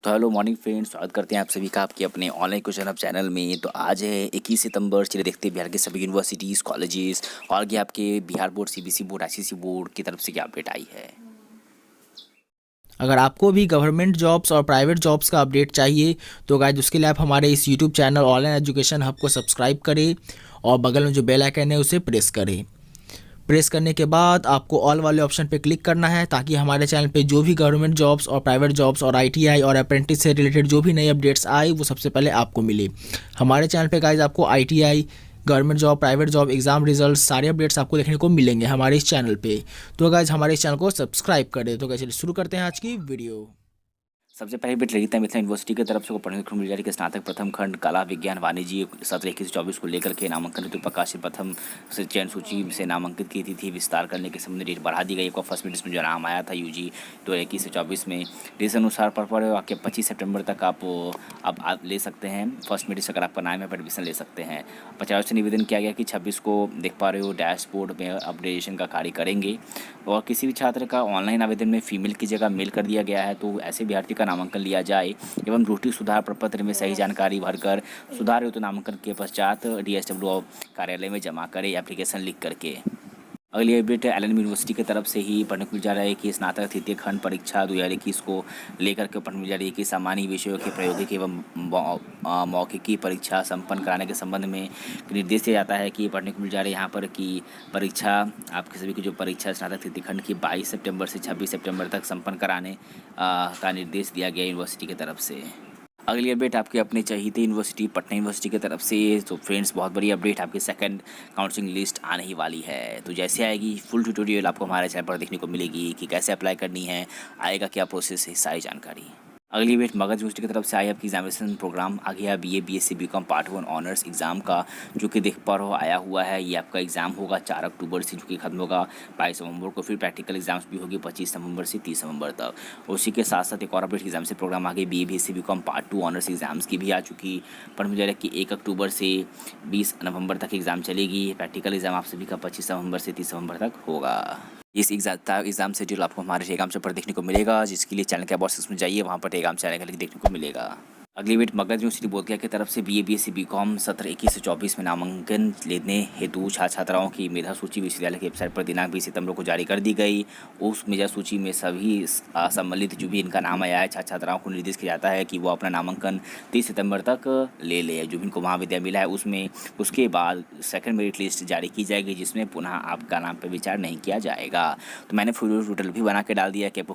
तो hello morning friends, स्वागत करते हैं आप सभी का आपके अपने ऑनलाइन क्वेश्चन हब चैनल में। तो आज है 21 सितंबर। चलिए देखते हैं बिहार के सभी यूनिवर्सिटीज़, कॉलेजेस और ये आपके Bihar board, CBSE board, ICSE board की तरफ से क्या अपडेट आई है। अगर आपको भी गवर्नमेंट जॉब्स और प्राइवेट जॉब्स का अपडेट चाहिए तो गाइज उसके लिए आप हमारे इस YouTube channel online education hub को सब्सक्राइब करें और बगल में जो बेल आइकन है उसे प्रेस करें। प्रेस करने के बाद आपको ऑल वाले ऑप्शन पे क्लिक करना है ताकि हमारे चैनल पे जो भी गवर्नमेंट जॉब्स और प्राइवेट जॉब्स और आईटीआई और अप्रेंटिस से रिलेटेड जो भी नई अपडेट्स आए वो सबसे पहले आपको मिले। हमारे चैनल पे गाइज आपको ITI, government job, private job, exam result सारे अपडेट्स आपको देखने को मिलेंगे हमारे इस चैनल पे। तो गाइज हमारे इस चैनल को सब्सक्राइब करें। तो गाइज चलिए शुरू करते हैं आज की वीडियो। सबसे पहले बिट ललिता मिथिला यूनिवर्सिटी की तरफ से पढ़ने को मिल जारी के स्नातक प्रथम खंड कला विज्ञान वाणिज्य 17-21-24 को लेकर के नामांकन हेतु प्रकाशित प्रथम से चयन सूची से नामांकित की तिथि विस्तार करने के संबंध में डेट बढ़ा दी गई। एक फर्स्ट में जो नाम आया था यूजी 2021-24 में डेट अनुसार पर आपके 25 सितंबर तक आप ले सकते हैं। फर्स्ट मेरिट अगर आपका नाम है पर एडमिशन ले सकते हैं। 50 से निवेदन किया गया कि 26 को देख पा रहे हो डैशबोर्ड में अपडेशन का कार्य करेंगे और किसी भी छात्र का ऑनलाइन आवेदन में फीमेल की जगह मेल कर दिया गया है तो ऐसे अभ्यर्थी का नामांकन लिया जाए एवं त्रुटि सुधार प्रपत्र में सही जानकारी भरकर सुधार हेतु नामांकन के पश्चात डीएसडब्ल्यू कार्यालय में जमा करें एप्लीकेशन लिख करके। अगली अपडेट एलएनएम यूनिवर्सिटी की तरफ से ही पढ़ने को मिल जा रहा है कि स्नातक तृतीय खंड परीक्षा 2021 को लेकर के पढ़ने मिल जा रही है कि सामान्य विषयों की प्रायोगिक एवं मौखिकी परीक्षा संपन्न कराने के संबंध में निर्देश दिया जाता है कि पढ़ने को मिल जा रहा है यहाँ पर कि परीक्षा आपके सभी की जो परीक्षा स्नातक तृतीय खंड की 22 सितंबर से 26 सितंबर तक संपन्न कराने का निर्देश दिया गया यूनिवर्सिटी की तरफ से। अगली अपडेट आपके अपने चहीते यूनिवर्सिटी पटना यूनिवर्सिटी की तरफ से। तो फ्रेंड्स बहुत बड़ी अपडेट, आपकी सेकंड काउंसलिंग लिस्ट आने ही वाली है। तो जैसे आएगी फुल ट्यूटोरियल आपको हमारे चैनल पर देखने को मिलेगी कि कैसे अप्लाई करनी है, आएगा क्या प्रोसेस है, सारी जानकारी। अगली अपडेट मगध यूनिवर्सिटी की तरफ से आई आपकी एग्जामिनेशन प्रोग्राम आ गया BA BSc BCom part 1 honours exam का, जो कि देख पा रहे हो आया हुआ है। ये आपका एग्जाम होगा 4 अक्टूबर से, जो कि खत्म होगा 22 नवंबर को। फिर प्रैक्टिकल एग्जाम्स भी होगी 25 नवंबर से 30 नवंबर तक। उसी के साथ साथ एक और अपडेट एग्जाम से प्रोग्राम आ गई BA BSc BCom part 2 honours exams की भी आ चुकी। पर मुझे लगा कि 1 अक्टूबर से 20 नवंबर तक एग्जाम चलेगी। प्रैक्टिकल एग्जाम आप सभी का 25 नवंबर से 30 नवंबर तक होगा। इस एग्जाम शेड्यूल आपको हमारे टेलीग्राम चैनल पर देखने को मिलेगा, जिसके लिए चैनल के अबाउट सेक्शन में जाइए, वहाँ पर टेलीग्राम चैनल का लिंक देखने को मिलेगा। अगली बेट मगध यूनिवर्सिटी बोधगया की तरफ से बीए बीएससी बीकॉम 17-21-24 में नामांकन लेने हेतु छात्राओं की मेधा सूची विश्वविद्यालय की वेबसाइट पर दिनांक 20 सितंबर को जारी कर दी गई। उस मेधा सूची में सभी सम्मिलित जो भी इनका नाम आया है छात्राओं को निर्देश किया जाता है कि वो अपना नामांकन 30 सितंबर तक ले ले। जो भी इनको महाविद्यालय मिला है उसमें उसके बाद सेकंड मेरिट लिस्ट जारी की जाएगी, जिसमें पुनः आपका नाम पर विचार नहीं किया जाएगा। तो मैंने फुल टोटल भी बना के डाल दिया कि आपको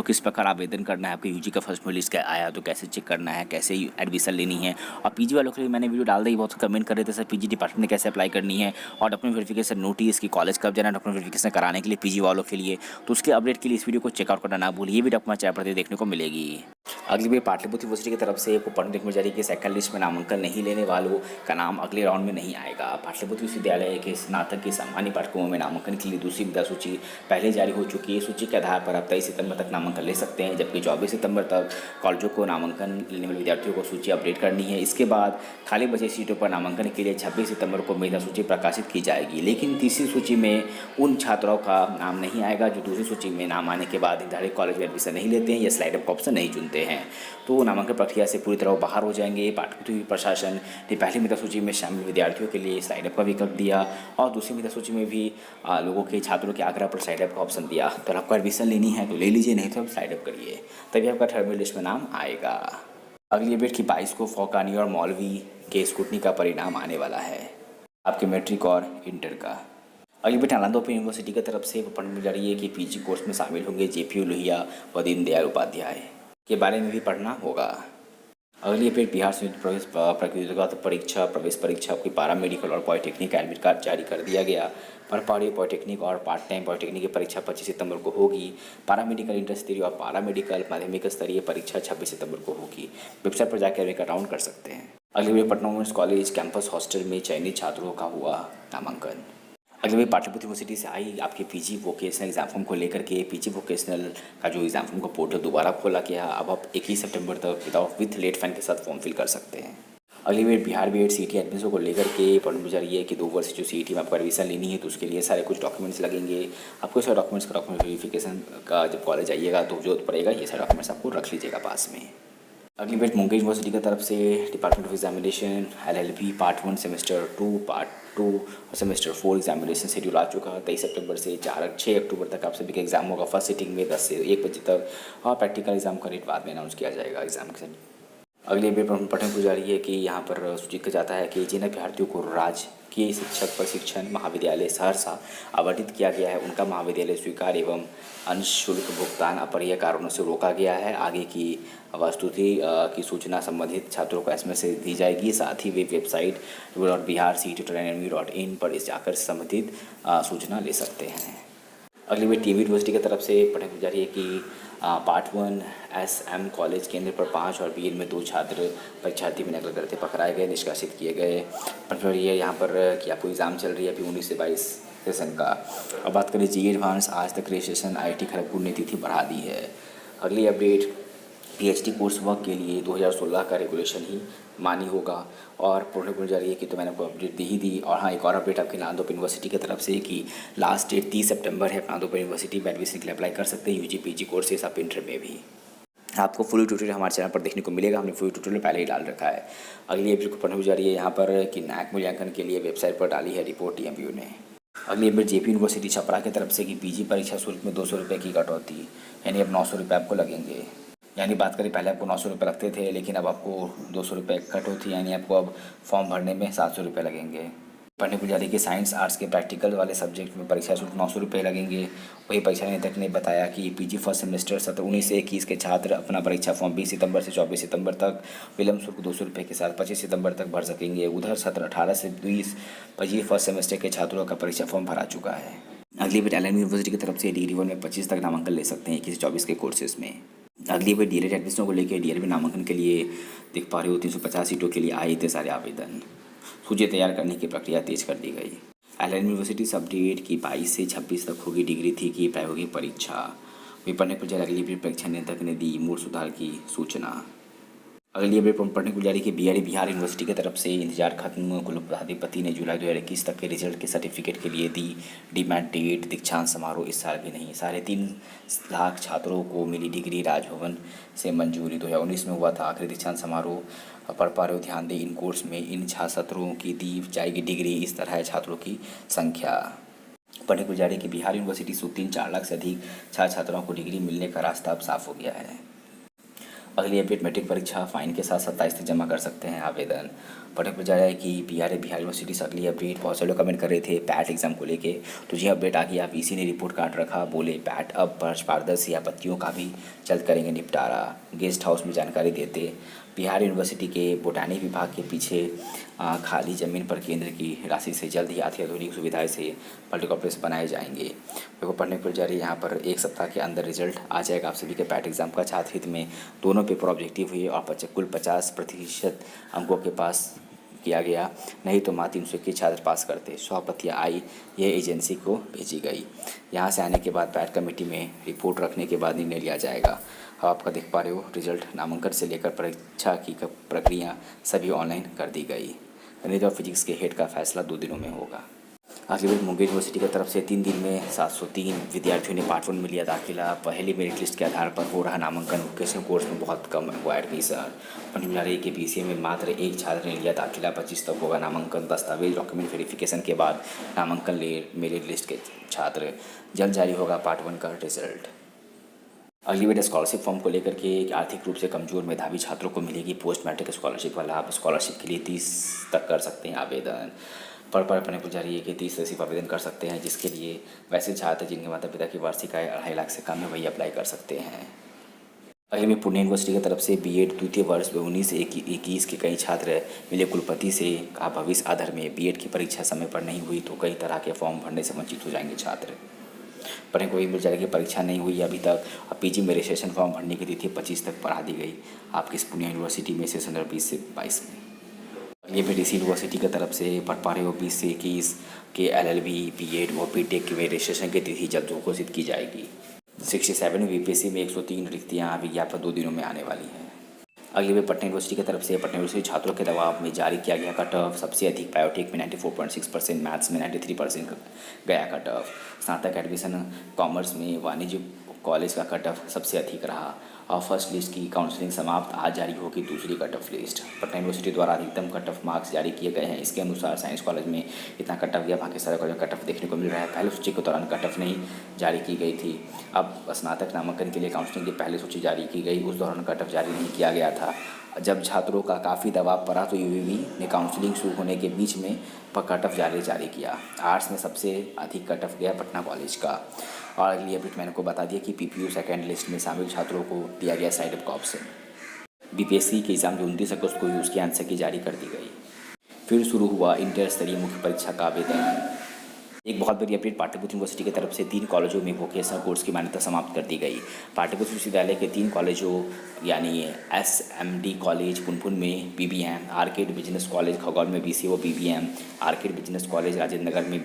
किस प्रकार आवेदन करना है, आपके यूजी का फर्स्ट मेरिट लिस्ट आया तो कैसे चेक करना है, कैसे एडमिशन लेनी है। और पीजी वालों के लिए मैंने वीडियो डाल दी, बहुत कमेंट कर रहे थे सर पीजी डिपार्टमेंट में कैसे अप्लाई करनी है और डॉक्यूमेंट वेरिफिकेशन नोटिस की कॉलेज कब जाना है डॉक्यूमेंट वेरिफिकेशन कराने के लिए पीजी वालों के लिए। तो उसके अपडेट के लिए इस वीडियो को चेकआउट करना ना भूलिए, ये भी डॉक्यूमेंट चैनल पर देखने को मिलेगी। अगली भी पाटलिपुत्र यूनिवर्सिटी की तरफ से पढ़ने को जारी कि सेकंड लिस्ट में नामांकन नहीं लेने वालों का नाम अगले राउंड में नहीं आएगा। पाटलिपुत्र विश्वविद्यालय के स्नातक के सामान्य पाठ्यक्रमों में नामांकन के लिए दूसरी मेधा सूची पहले जारी हो चुकी है। सूची के आधार पर आप 23 सितंबर तक नामांकन ले सकते हैं, जबकि 24 सितंबर तक कॉलेजों को नामांकन लेने वाले विद्यार्थियों को सूची अपडेट करनी है। इसके बाद खाली बचे सीटों पर नामांकन के लिए 26 सितंबर को मेधा सूची प्रकाशित की जाएगी। लेकिन तीसरी सूची में उन छात्रों का नाम नहीं आएगा जो दूसरी सूची में नाम आने के बाद निर्धारित कॉलेज में एडमिशन नहीं लेते हैं या स्लाइड अप का ऑप्शन नहीं चुनते हैं, तो नामांकन प्रक्रिया से पूरी तरह बाहर हो जाएंगे। पाटलिपुत्र प्रशासन ने पहली मेधा सूची में शामिल विद्यार्थियों के लिए स्लाइड अप का विकल्प दिया और दूसरी मेधा सूची में भी लोगों के छात्रों के आग्रह पर स्लाइड अप का ऑप्शन दिया। तो आपको एडमिशन लेनी है तो ले लीजिए, नहीं तो आप स्लाइड अप करिए, तभी आपका थर्ड मेरिट लिस्ट में नाम आएगा। अगली अपडेट की 22 को फौकानी और मौलवी के स्कूटनी का परिणाम आने वाला है, आपके मैट्रिक और इंटर का। अगली बेट आनंद ओपन यूनिवर्सिटी की तरफ से पढ़ने मिल जा रही है कि पीजी कोर्स में शामिल होंगे जेपीयू लोहिया व दीनदयाल उपाध्याय के बारे में भी पढ़ना होगा। अगली अपडेट बिहार संयुक्त प्रवेश प्रतियोगिता परीक्षा प्रवेश परीक्षा की पारा मेडिकल और पॉलिटेक्निक का एडमिट कार्ड जारी कर दिया गया। पर पहाड़ी पॉलिटेक्निक और पार्ट टाइम पॉलिटेक्निक की परीक्षा 25 सितंबर को होगी। पारा मेडिकल इंटर स्तरीय और पारा मेडिकल माध्यमिक स्तरीय परीक्षा 26 सितंबर को होगी। वेबसाइट पर जाकर एक अकाउंट कर सकते हैं। अगली update Patna women's college campus hostel में चयनित छात्रों का हुआ नामांकन। अगली बार पाटलिपुत्र यूनिवर्सिटी से आई आपके पीजी वोकेशनल एग्जाम फॉर्म को लेकर के पीजी वोकेशनल का जो एग्जाम फॉर्म का पोर्टल दोबारा खोला गया। अब आप 21 सितंबर तक विदाउट विथ लेट फाइन के साथ फॉर्म फिल कर सकते हैं। अगली डेट बिहार बीएड सीटी एडमिशन को लेकर के प्रॉब्लम जा रही है कि 2 वर्ष जो सीटी में आपको एडमिशन लेनी है तो उसके लिए सारे कुछ डॉक्यूमेंट्स लगेंगे। आपको सारे डॉक्यूमेंट्स का डॉक्यूमेंट वेरिफिकेशन का जब कॉलेज आइएगा तो जरूरत पड़ेगा, ये सारे डॉक्यूमेंट्स आपको रख लीजिएगा पास में। अगली डेट मुंबई यूनिवर्सिटी की तरफ से department of examination LLB part 1 semester 2 part 2 और सेमेस्टर 4 एग्जामिनेशन शेड्यूल आ चुका है। 23 सितंबर से 6 अक्टूबर तक आप सभी का एग्जाम होगा। फर्स्ट सिटिंग में 10 से 1 बजे तक और प्रैक्टिकल एग्जाम का डेट बाद में अनाउंस किया जाएगा एग्जाम के। अगली अपडेट पढ़ने को जा रही है कि यहाँ पर सूचित किया जाता है कि जिन अभ्यर्थियों को राजकीय शिक्षक प्रशिक्षण महाविद्यालय सहरसा आवंटित किया गया है उनका महाविद्यालय स्वीकार एवं अंशुल्क भुगतान अपरिहार्य कारणों से रोका गया है। आगे की वस्तुस्थिति की सूचना संबंधित छात्रों को SMS से दी जाएगी। साथ ही वे वेबसाइट www.biharcet.nmu.in पर इस जाकर संबंधित सूचना ले सकते हैं। अगली बार टीवी यूनिवर्सिटी की तरफ से पढ़ने को जा रही है कि पार्ट 1 SM कॉलेज केंद्र पर 5 और BEd में 2 छात्र परीक्षार्थी में नकल करते पकड़ाए गए, निष्कासित किए गए। पर ये यहाँ पर कि आपको एग्ज़ाम चल रही है अभी 19 से 22 सेशन का। अब बात करें जी एडवांस, आज तक रजिस्ट्रेशन IIT खड़गपुर ने तिथि बढ़ा दी है। अगली अपडेट PhD कोर्स वर्क के लिए 2016 का रेगुलेशन ही मानी होगा और पढ़ने को जा रही है कि तो मैंने आपको अपडेट दी ही दी। और हाँ, एक और अपडेट आपके नालंदा यूनिवर्सिटी की तरफ से कि लास्ट डेट 30 सितंबर है। नालंदा यूनिवर्सिटी में एडमिशन के लिए अप्लाई कर सकते हैं। UG PG कोर्सेस आप इंटर में भी। आपको फुल ट्यूटोरियल हमारे चैनल पर देखने को मिलेगा, हमने फुल ट्यूटोरियल पहले ही डाल रखा है। अगली अपडेट को पढ़ने को जा रही है यहाँ पर कि NAC मूल्यांकन के लिए वेबसाइट पर डाली है रिपोर्ट TMU ने। अगली अपडेट JP यूनिवर्सिटी छपरा की तरफ से कि PG परीक्षा शुल्क में 200 रुपये की कटौती, यानी अब 900 रुपये आपको लगेंगे। यानी बात करें पहले आपको 900 रुपये लगते थे लेकिन अब आपको 200 रुपये कटौती, यानी आपको अब फॉर्म भरने में 700 रुपये लगेंगे। पढ़ने को जा रही है कि साइंस आर्ट्स के प्रैक्टिकल वाले सब्जेक्ट में परीक्षा शुल्क 900 रुपये लगेंगे। वही परीक्षा नियंत्रक ने बताया कि PG फर्स्ट सेमेस्टर 19 से 21 के छात्र अपना परीक्षा फॉर्म 20 सितंबर से 24 सितंबर तक विलम्ब शुल्क 200 रुपये के साथ 25 सितंबर तक भर सकेंगे। उधर सत्र 18 से 20 PG फर्स्ट सेमेस्टर के छात्रों का परीक्षा फॉर्म भरा चुका है। अगली बार LN यूनिवर्सिटी की तरफ से डिग्री 1 में 25 तक नामांकन ले सकते हैं 21 से 24 के कोर्सेज में। अगली बार DLED एडमिशन को लेकर DLED में नामांकन के लिए देख पा रहे हो 350 सीटों के लिए आए इतने सारे आवेदन। सूची तैयार करने की प्रक्रिया तेज कर दी गई। LN यूनिवर्सिटी से अपडेट की 22 से 26 तक होगी डिग्री थी की प्रायोगिक परीक्षा। वे पढ़ने को जा अगली बार परीक्षा नियंत्रक ने दी मूल सुधार की सूचना। अगली अपडेट पढ़ने को जा रही है कि BRD बिहार यूनिवर्सिटी की तरफ से इंतजार खत्म। कुलाधिपति ने जुलाई 2021 तक के रिजल्ट के सर्टिफिकेट के लिए दी डिमांड डेट। दीक्षांत समारोह इस साल भी नहीं। 3.5 लाख छात्रों को मिली डिग्री, राजभवन से मंजूरी 2019 में हुआ था आखिरी दीक्षांत समारोह। पढ़ पा रहे हो, ध्यान दें, इन कोर्स में इन छात्रों की दी जाएगी डिग्री। इस तरह है छात्रों की संख्या। पढ़ने को जा रही है कि बिहार यूनिवर्सिटी से 4 लाख से अधिक छात्रों को डिग्री मिलने का रास्ता अब साफ हो गया है। अगली अपडेट मैट्रिक परीक्षा फाइन के साथ 27 तक जमा कर सकते हैं आवेदन। पढ़ने को जा रहा है कि बिहार यूनिवर्सिटी से अगली अपडेट बहुत से लोग कमेंट कर रहे थे पैट एग्जाम को लेके, तो ये अपडेट आ गई। आप VC ने रिपोर्ट कार्ड रखा, बोले पैट अब पारदर्शी आपत्तियों का भी जल्द करेंगे निपटारा। गेस्ट हाउस में जानकारी देते बिहार यूनिवर्सिटी के बोटानी विभाग के पीछे खाली ज़मीन पर केंद्र की राशि से जल्द ही अत्याधुनिक सुविधाएं से मल्टीकॉम्प्लेक्स बनाए जाएंगे। देखो पढ़ने को जा रही है यहाँ पर 1 सप्ताह के अंदर रिजल्ट आ जाएगा आप सभी के पैट एग्जाम का। छात्र हित में दोनों पेपर ऑब्जेक्टिव हुए और कुल 50% अंकों के पास किया गया, नहीं तो मात्र 321 छात्र पास करते। 100 आपत्तियाँ आई, ये एजेंसी को भेजी गई। यहाँ से आने के बाद पैट कमेटी में रिपोर्ट रखने के बाद निर्णय लिया जाएगा। अब आपका देख पा रहे हो रिजल्ट, नामांकन से लेकर परीक्षा की प्रक्रिया सभी ऑनलाइन कर दी गई। गणित और फिजिक्स के हेड का फैसला 2 दिनों में होगा। अगली बार मुंबई यूनिवर्सिटी की तरफ से 3 दिन में 703 विद्यार्थियों ने पार्ट 1 में लिया दाखिला। पहली मेरिट लिस्ट के आधार पर हो रहा नामांकन। वोकेशनल कोर्स में बहुत कम हुआ एडमिशन। पढ़ने जा रही है कि BCA में मात्र 1 छात्र ने लिया दाखिला। 25 तक होगा नामांकन। दस्तावेज डॉक्यूमेंट वेरिफिकेशन के बाद नामांकन ले मेरिट लिस्ट के छात्र। जल्द जारी होगा पार्ट 1 का रिजल्ट। अगली बार स्कॉलरशिप फॉर्म को लेकर के आर्थिक रूप से कमजोर मेधावी छात्रों को मिलेगी पोस्ट मैट्रिक स्कॉलरशिप वाला। आप स्कॉलरशिप के लिए 30 तक कर सकते हैं आवेदन। पढ़ने को जा रही है कि 30 से सिर्फ आवेदन कर सकते हैं, जिसके लिए वैसे छात्र जिनके माता पिता की वार्षिक आय 2.5 लाख से कम है वही अप्लाई कर सकते हैं। अगली में पुणे यूनिवर्सिटी की तरफ से BEd द्वितीय वर्ष में 19 से 21 के कई छात्र मिले कुलपति से कहा भविष्य आधार में BEd की परीक्षा समय पर नहीं हुई तो कई तरह के फॉर्म भरने से वंचित हो जाएंगे छात्र। पढ़ने को ये मिल जाएगी परीक्षा नहीं हुई अभी तक। अब PG में रजिस्ट्रेशन फॉर्म भरने की तिथि 25 तक बढ़ा दी गई आपकी पुणे यूनिवर्सिटी में सेशन 20 से 22 में। ये भी DC यूनिवर्सिटी की तरफ से पढ़ पा रहे हो 20 से 21 के LLB BEd और BTech में रजिस्ट्रेशन की तिथि जल्द घोषित की जाएगी। 67 VPSC में 103 रिक्तियाँ विज्ञापन 2 दिनों में आने वाली हैं। अगली बार पटना यूनिवर्सिटी की तरफ से पटना यूनिवर्सिटी छात्रों के दबाव में जारी किया गया कट ऑफ। सबसे अधिक बायोटेक में 94.6%, मैथ्स में 93% गया कट ऑफ। स्नातक एडमिशन कॉमर्स में वाणिज्य कॉलेज का कट ऑफ सबसे अधिक रहा। और फर्स्ट लिस्ट की काउंसलिंग समाप्त, आज जारी होगी दूसरी cut off list. Patna university द्वारा अधिकतम कट ऑफ मार्क्स जारी किए गए हैं। इसके अनुसार साइंस कॉलेज में इतना कट ऑफ गया, बाकी सारे कॉलेज में कट ऑफ देखने को मिल रहा है। पहले सूची के दौरान कट ऑफ नहीं जारी की गई थी। अब स्नातक नामांकन के लिए काउंसलिंग की पहली सूची जारी की गई, उस दौरान कट ऑफ जारी नहीं किया गया था। जब छात्रों का काफ़ी दबाव पड़ा तो यूवीवी ने काउंसलिंग शुरू होने के बीच में कट ऑफ जारी किया। आर्ट्स में सबसे अधिक कट ऑफ गया पटना कॉलेज का। और अगली अपडेट मैंने को बता दिया कि पीपीयू सेकेंड लिस्ट में शामिल छात्रों को दिया गया साइड ऑफ ऑप्शन। बीपीएससी के एग्जाम जो 29 अगस्त को हुई उसकी आंसर की जारी कर दी गई। फिर शुरू हुआ इंटर स्तरीय मुख्य परीक्षा का आवेदन। एक बहुत बड़ी अपडेट, पाटलिपुत्र यूनिवर्सिटी की तरफ से 3 कॉलेजों में वोकेशनल कोर्स की मान्यता समाप्त कर दी गई। पाटलिपुत्र विश्वविद्यालय के 3 कॉलेजों यानी एसएमडी कॉलेज पुनपुन में BBM, orchid business college Khagaul में बीसीए और BBM, orchid business college Rajendra Nagar में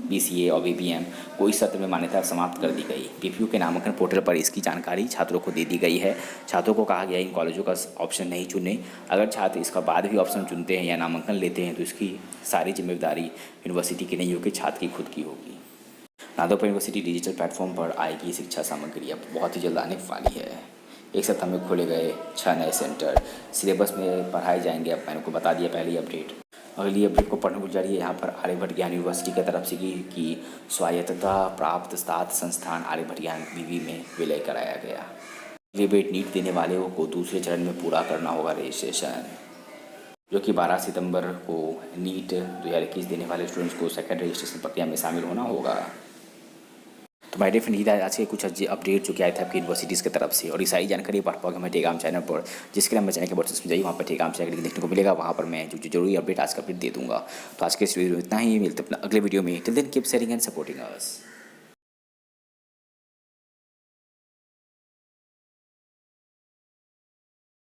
बीसीए और बीबीएम को इस सत्र में मान्यता समाप्त कर दी गई। पीपीयू के नामांकन पोर्टल पर इसकी जानकारी छात्रों को दे दी गई है। छात्रों को कहा गया इन कॉलेजों का ऑप्शन नहीं चुने। अगर छात्र इसका बाद भी ऑप्शन चुनते हैं या नामांकन लेते हैं तो इसकी सारी जिम्मेदारी यूनिवर्सिटी की नहीं होगी, छात्र की खुद की होगी। नागौर यूनिवर्सिटी डिजिटल प्लेटफॉर्म पर आएगी शिक्षा सामग्री, अब बहुत ही जल्द आने वाली है। एक सप्ताह में खोले गए 6 नए सेंटर, सिलेबस में पढ़ाए जाएंगे। अब मैंने को बता दिया पहली अपडेट। अगली अपडेट को पढ़ने को जा रही है यहाँ पर आर्यभट्ट ज्ञान यूनिवर्सिटी की तरफ से की स्वायत्तता प्राप्त 7 संस्थान आर्यभट्ट ज्ञान विवि में विलय कराया गया। अगली अपडेट, नीट देने वालों को दूसरे चरण में पूरा करना होगा रजिस्ट्रेशन, जो कि 12 सितंबर को नीट 2021 देने वाले स्टूडेंट्स को सेकेंड रजिस्ट्रेशन प्रक्रिया में शामिल होना होगा। तो माय डियर फ्रेंड, आज के कुछ अपडेट जो कि आए थे आपकी यूनिवर्सिटीज़ की तरफ से, और ये सारी जानकारी पढ़ पाओगे हमारे टेलीग्राम चैनल पर, जिसके लिए मैं चैनल के बॉक्स में जाइए, वहाँ पर टेलीग्राम चैनल लिंक देखने को मिलेगा। वहाँ पर मैं जो जरूरी अपडेट आज का अपडेट दे दूँगा। तो आज के इस वीडियो में इतना ही, मिलते अपना अगले वीडियो में। Till then keep sharing and supporting us.